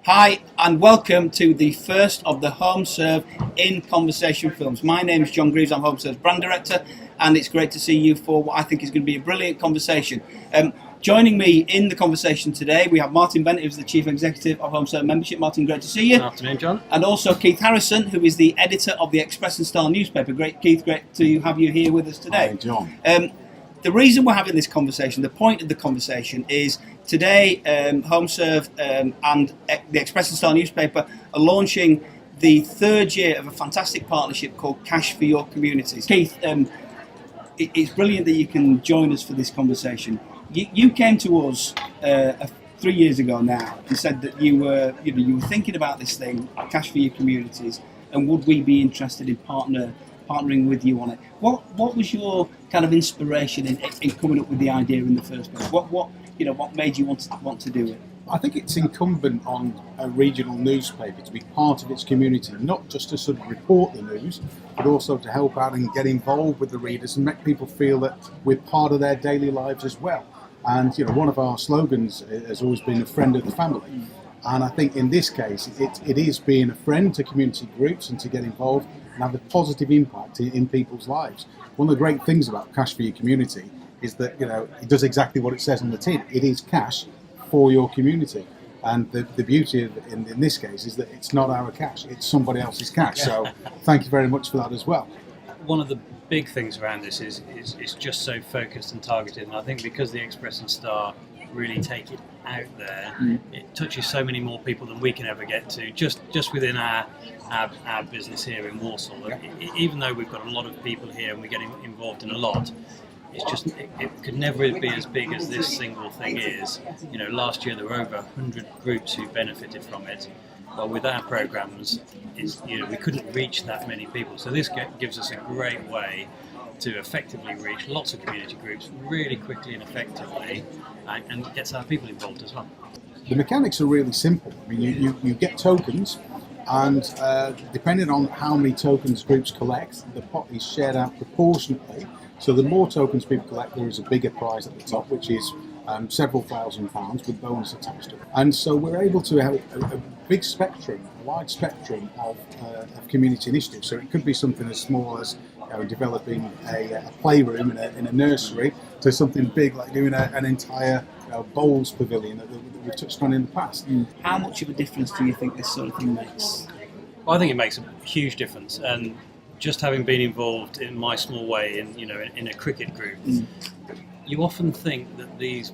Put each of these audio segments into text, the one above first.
Hi and welcome to the first of the Home Serve in Conversation films. My name is John Greaves, I'm Home Serve's brand director, and it's great to see you for what I think is going to be a brilliant conversation. Joining me in the conversation today, we have Martin Bennett, who's the Chief Executive of Home Serve Membership. Martin, great to see you. Good afternoon, John. And also Keith Harrison, who is the editor of the Express and Star newspaper. Great, Keith, great to have you here with us today. Hi, John. The reason we're having this conversation, the point of the conversation is today Home Serve and the Express and Star newspaper are launching the third year of a fantastic partnership called Cash for Your Communities. Keith, it's brilliant that you can join us for this conversation. You came to us 3 years ago now and said that you were thinking about this thing, Cash for Your Communities, and would we be interested in partnering with you on it? What was your kind of inspiration in coming up with the idea in the first place? What made you want to do it? I think it's incumbent on a regional newspaper to be part of its community, not just to sort of report the news, but also to help out and get involved with the readers and make people feel that we're part of their daily lives as well. And one of our slogans has always been a friend of the family. And I think in this case, it is being a friend to community groups and to get involved and have a positive impact in people's lives. One of the great things about Cash for Your Community is that it does exactly what it says on the tin. It is cash for your community, and the beauty of in this case is that it's not our cash; it's somebody else's cash. So thank you very much for that as well. One of the big things around this is just so focused and targeted, and I think because the Express and Star really take it out there, it touches so many more people than we can ever get to just within our business here in Walsall. Even though we've got a lot of people here and we're getting involved in a lot, it's just it could never be as big as this single thing is. Last year there were over 100 groups who benefited from it. Well, with our programs, we couldn't reach that many people. So this gives us a great way to effectively reach lots of community groups really quickly and effectively, and gets our people involved as well. The mechanics are really simple. I mean, you get tokens, and depending on how many tokens groups collect, the pot is shared out proportionately. So the more tokens people collect, there is a bigger prize at the top, which is several £1,000s with bonus attached to it. And so we're able to have a big spectrum, a wide spectrum of community initiatives. So it could be something as small as developing a playroom in a nursery, to something big like doing an entire bowls pavilion that we've touched on in the past. How much of a difference do you think this sort of thing makes? Well, I think it makes a huge difference, and just having been involved in my small way in a cricket group, you often think that these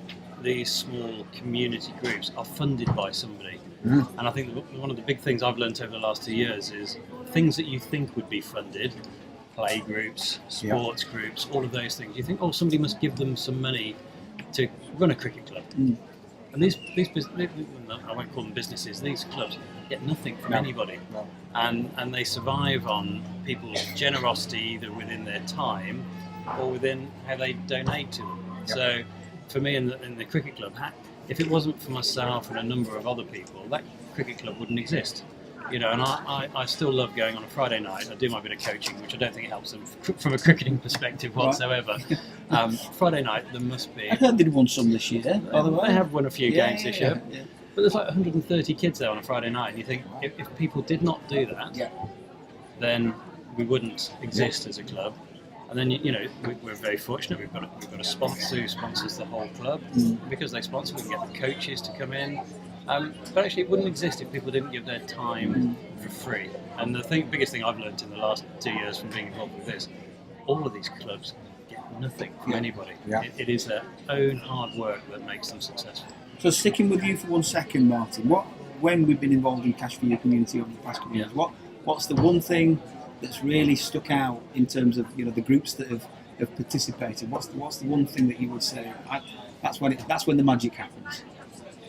small community groups are funded by somebody. And I think one of the big things I've learned over the last 2 years is things that you think would be funded, play groups, sports groups, all of those things, you think, somebody must give them some money to run a cricket club. And these I won't call them businesses, these clubs get nothing from anybody. And they survive on people's generosity, either within their time or within how they donate to them. So for me in the cricket club, if it wasn't for myself and a number of other people, that cricket club wouldn't exist. And I still love going on a Friday night. I do my bit of coaching, which I don't think it helps them from a cricketing perspective whatsoever. Friday night, there must be... I heard they'd won some this year, by the way. They have won a few games this year. Yeah. But there's like 130 kids there on a Friday night, and you think, if people did not do that, then we wouldn't exist as a club. And then we're very fortunate. We've got a sponsor who sponsors the whole club. Because they sponsor, we can get the coaches to come in. But actually, it wouldn't exist if people didn't give their time for free. And the biggest thing I've learned in the last 2 years from being involved with this, all of these clubs get nothing from anybody. It is their own hard work that makes them successful. So sticking with you for 1 second, Martin, when we've been involved in Cash for Your Community over the past couple of years, what's the one thing that's really stuck out in terms of the groups that have participated? What's the one thing that you would say that's when the magic happens?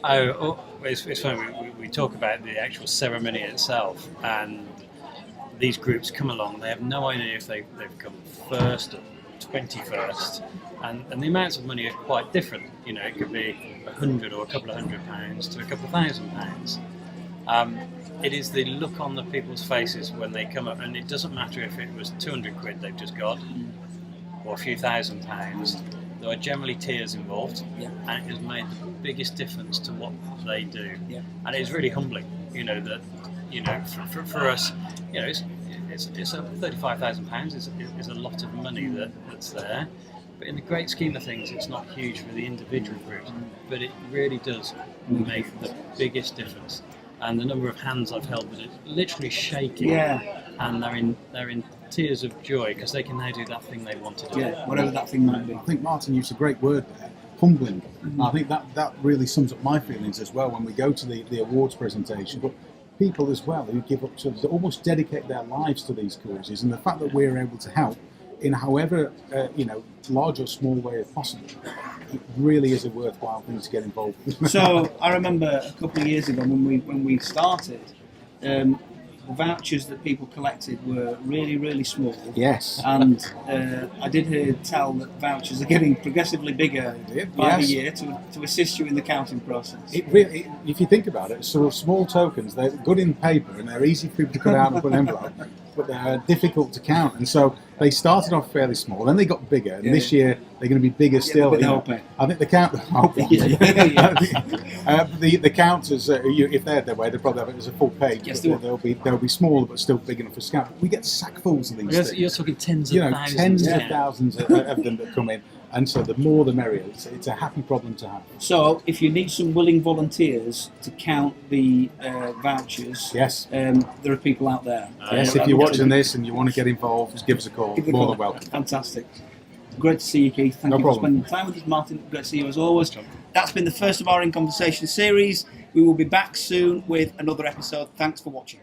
It's funny. We talk about the actual ceremony itself, and these groups come along. They have no idea if they've come first or 21st, and the amounts of money are quite different. It could be 100 or a couple of £100 to a couple of £1,000. It is the look on the people's faces when they come up, and it doesn't matter if it was 200 quid they've just got, or a few £1,000. There are generally tiers involved, Yeah. and it has made the biggest difference to what they do. Yeah. And it's really humbling, that for us, it's a £35,000 is a lot of money that's there. But in the great scheme of things, it's not huge for the individual groups, but it really does make the biggest difference. And the number of hands I've held that are literally shaking, and they're in tears of joy because they can now do that thing they want to do. Yeah, whatever that thing might be. I think Martin used a great word there, humbling. I think that really sums up my feelings as well when we go to the awards presentation. But people as well who give up to almost dedicate their lives to these causes, and the fact that we're able to help in however large or small way possible, it really is a worthwhile thing to get involved in. So I remember a couple of years ago when we started, the vouchers that people collected were really, really small. Yes. And I did hear tell that vouchers are getting progressively bigger by the year to assist you in the counting process. It really, if you think about it, sort of small tokens, they're good in paper and they're easy for people to cut out and put in an envelope, but they're difficult to count. And so they started off fairly small, then they got bigger, and this year they're going to be bigger still. I think the count, the counters, if they're their way, they probably have it as a full page. Yes, they'll be smaller, but still big enough for scan. We get sackfuls of these things. You're talking tens of thousands. Tens of thousands of them that come in, and so the more the merrier. It's a happy problem to have. So if you need some willing volunteers to count the vouchers, yes, there are people out there. Yes, if you're watching this and you want to get involved, just give us a call. More than welcome. Fantastic. Great to see you, Keith. Thank you for spending time with us, Martin. Great to see you as always. That's been the first of our In Conversation series. We will be back soon with another episode. Thanks for watching.